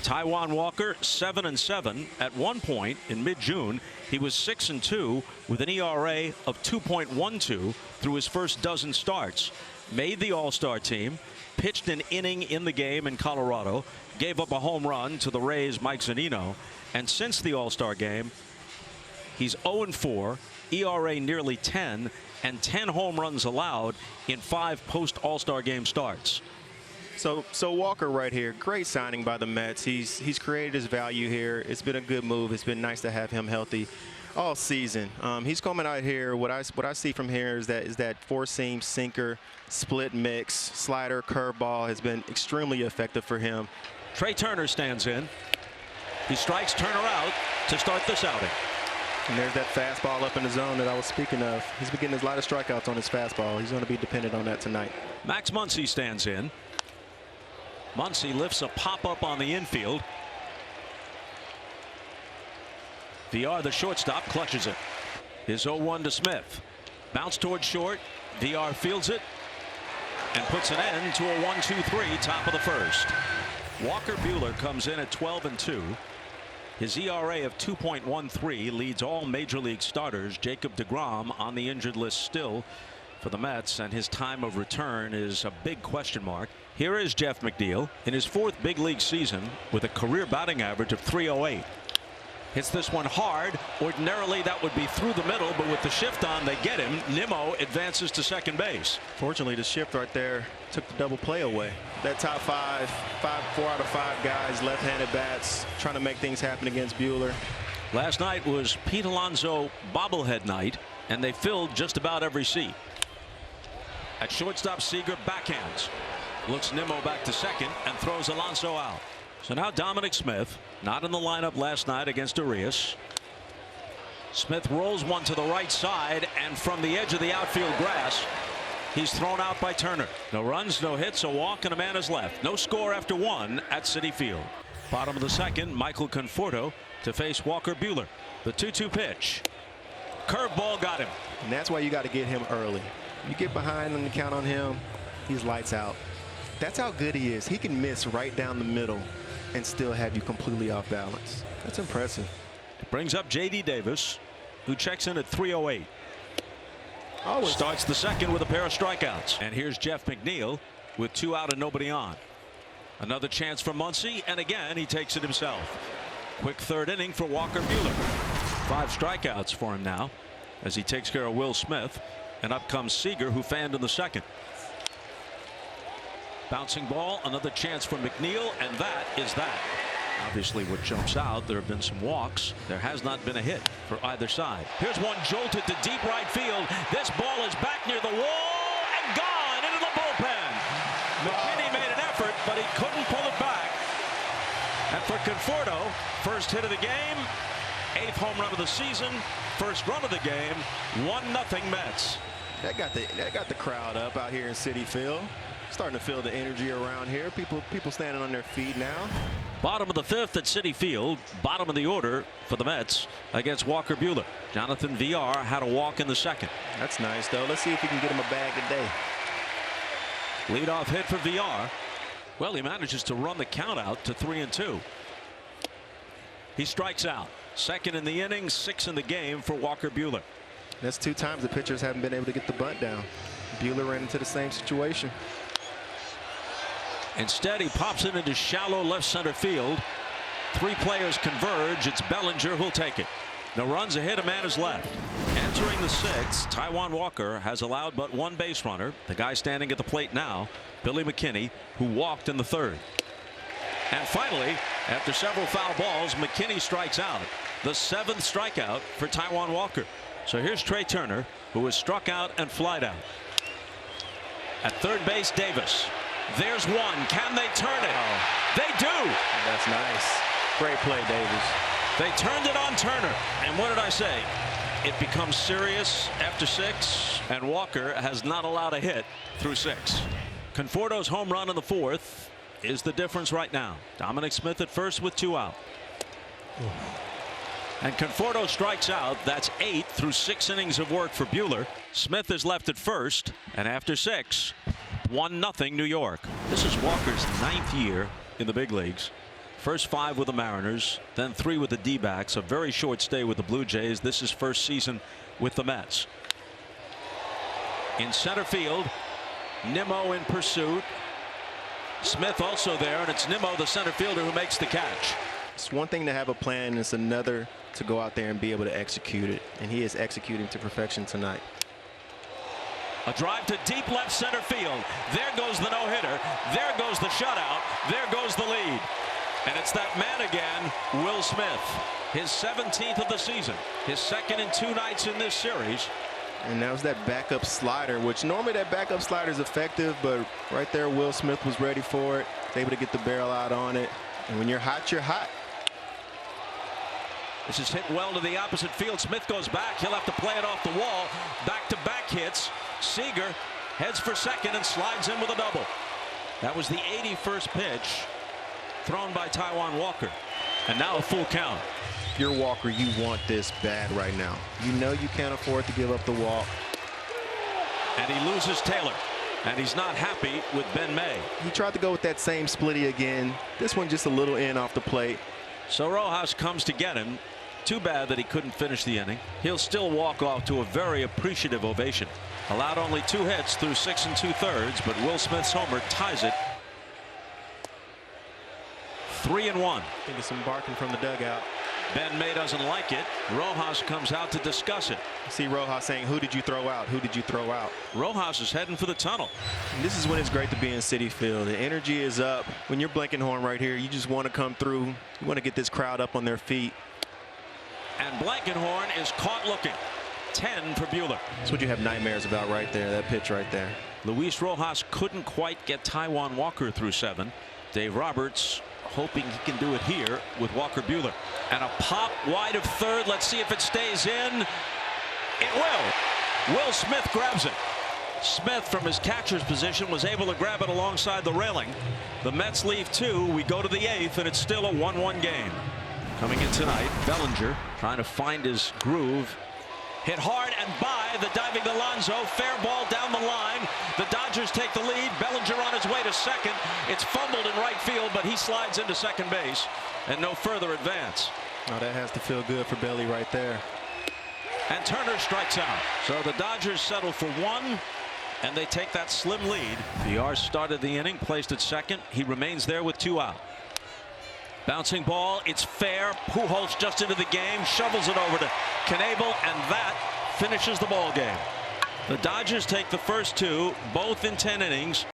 Taijuan Walker 7-7. At one point in mid-June, he was 6-2 with an ERA of 2.12 through his first dozen starts. Made the All-Star team, pitched an inning in the game in Colorado, gave up a home run to the Rays' Mike Zunino, and since the All-Star game, he's 0-4, ERA nearly 10, and 10 home runs allowed in 5 post-All-Star game starts. So Walker right here, great signing by the Mets. He's created his value here. It's been a good move. It's been nice to have him healthy all season. He's coming out here. What I see from here is that four-seam sinker, split mix, slider, curveball has been extremely effective for him. Trey Turner stands in. He strikes Turner out to start this outing. And there's that fastball up in the zone that I was speaking of. He's been getting a lot of strikeouts on his fastball. He's going to be dependent on that tonight. Max Muncy stands in. Muncy lifts a pop-up on the infield. VR, the shortstop, clutches it. His 0-1 to Smith. Bounce towards short. VR fields it and puts an end to a 1-2-3 top of the first. Walker Buehler comes in at 12-2. His ERA of 2.13 leads all major league starters. Jacob deGrom on the injured list still for the Mets, and his time of return is a big question mark. Here is Jeff McNeil in his 4th big league season with a career batting average of .308. Hits this one hard. Ordinarily that would be through the middle, but with the shift on, they get him. Nimmo advances to second base. Fortunately, the shift right there took the double play away. That top 4 out of 5 guys, left-handed bats, trying to make things happen against Buehler. Last night was Pete Alonso bobblehead night, and they filled just about every seat. At shortstop, Seager backhands. Looks Nimmo back to second and throws Alonso out. So now Dominic Smith, not in the lineup last night against Arias. Smith rolls one to the right side, and from the edge of the outfield grass, he's thrown out by Turner. No runs, no hits, a walk, and a man is left. No score after 1 at Citi Field. Bottom of the second, Michael Conforto to face Walker Buehler. The 2-2 pitch. Curveball got him. And that's why you got to get him early. You get behind and count on him, he's lights out. That's how good he is. He can miss right down the middle and still have you completely off balance. That's impressive. It brings up J.D. Davis, who checks in at 308. Starts the second with a pair of strikeouts. And here's Jeff McNeil with 2 out and nobody on. Another chance for Muncy, and again he takes it himself. Quick 3rd inning for Walker Buehler. 5 strikeouts for him now as he takes care of Will Smith. And up comes Seager, who fanned in the second. Bouncing ball, another chance for McNeil, and that is that. Obviously what jumps out, there have been some walks. There has not been a hit for either side. Here's one jolted to deep right field. This ball is back near the wall and gone into the bullpen. McKinney made an effort, but he couldn't pull it back. And for Conforto, first hit of the game, 8th home run of the season, first run of the game, 1-0 Mets. That got the crowd up out here in Citi Field. Starting to feel the energy around here. People standing on their feet now. Bottom of the 5th at Citi Field. Bottom of the order for the Mets against Walker Buehler. Jonathan VR had a walk in the second. That's nice, though. Let's see if we can get him a bag today. Leadoff hit for VR. Well, he manages to run the count out to 3-2. He strikes out. 2nd in the inning, 6 in the game for Walker Buehler. That's 2 times the pitchers haven't been able to get the bunt down. Buehler ran into the same situation. Instead, he pops it into shallow left center field. 3 players converge. It's Bellinger who'll take it. No runs, a hit, a man is left. Entering the 6th, Taijuan Walker has allowed but 1 base runner. The guy standing at the plate now, Billy McKinney, who walked in the 3rd. And finally, after several foul balls, McKinney strikes out. The 7th strikeout for Taijuan Walker. So here's Trey Turner, who was struck out and flied out. At 3rd base, Davis. There's one. Can they turn it? They do. That's nice. Great play, Davis. They turned it on Turner. And what did I say? It becomes serious after 6, and Walker has not allowed a hit through 6. Conforto's home run in the 4th is the difference right now. Dominic Smith at first with 2 out. And Conforto strikes out. That's 8 through 6 innings of work for Buehler. Smith is left at first, and after 6, 1-0 New York. This is Walker's 9th year in the big leagues. First 5 with the Mariners, then 3 with the D-backs. A very short stay with the Blue Jays. This is first season with the Mets. In center field, Nimmo in pursuit. Smith also there, and it's Nimmo, the center fielder, who makes the catch. It's one thing to have a plan, and it's another to go out there and be able to execute it. And he is executing to perfection tonight. A drive to deep left center field. There goes the no-hitter. There goes the shutout. There goes the lead. And it's that man again, Will Smith. His 17th of the season. His second in 2 nights in this series. And that was that backup slider, which normally that backup slider is effective, but right there Will Smith was ready for it. Was able to get the barrel out on it. And when you're hot, you're hot. This is hit well to the opposite field. Smith goes back. He'll have to play it off the wall. Back-to-back hits. Seager heads for second and slides in with a double. That was the 81st pitch thrown by Taijuan Walker. And now a full count. If you're Walker, you want this bad right now. You know you can't afford to give up the walk. And he loses Taylor. And he's not happy with Ben May. He tried to go with that same splitty again. This one just a little in off the plate. So Rojas comes to get him. Too bad that he couldn't finish the inning. He'll still walk off to a very appreciative ovation. Allowed only 2 hits through 6 2/3, but Will Smith's homer ties it. 3-1. I think it's some barking from the dugout. Ben May doesn't like it. Rojas comes out to discuss it. See Rojas saying, "Who did you throw out? Who did you throw out?" Rojas is heading for the tunnel. And this is when it's great to be in Citi Field. The energy is up. When you're Blankenhorn right here, you just want to come through. You want to get this crowd up on their feet. And Blankenhorn is caught looking. 10 for Buehler. That's what you have nightmares about right there. That pitch right there. Luis Rojas couldn't quite get Taijuan Walker through 7. Dave Roberts hoping he can do it here with Walker Buehler. And a pop wide of third. Let's see if it stays in. It will. Will Smith grabs it. Smith from his catcher's position was able to grab it alongside the railing. The Mets leave 2. We go to the 8th, and it's still a 1-1 game. Coming in tonight, Bellinger trying to find his groove. Hit hard and by the diving Alonso. Fair ball down the line. The Dodgers take the lead. Bellinger on his way to second. It's fumbled in right field, but he slides into second base and no further advance. Oh, that has to feel good for Belly right there. And Turner strikes out. So the Dodgers settle for 1, and they take that slim lead. VR started the inning, placed at second. He remains there with 2 out. Bouncing ball, it's fair. Pujols just into the game, shovels it over to Knebel, and that finishes the ball game. The Dodgers take the first 2, both in 10 innings.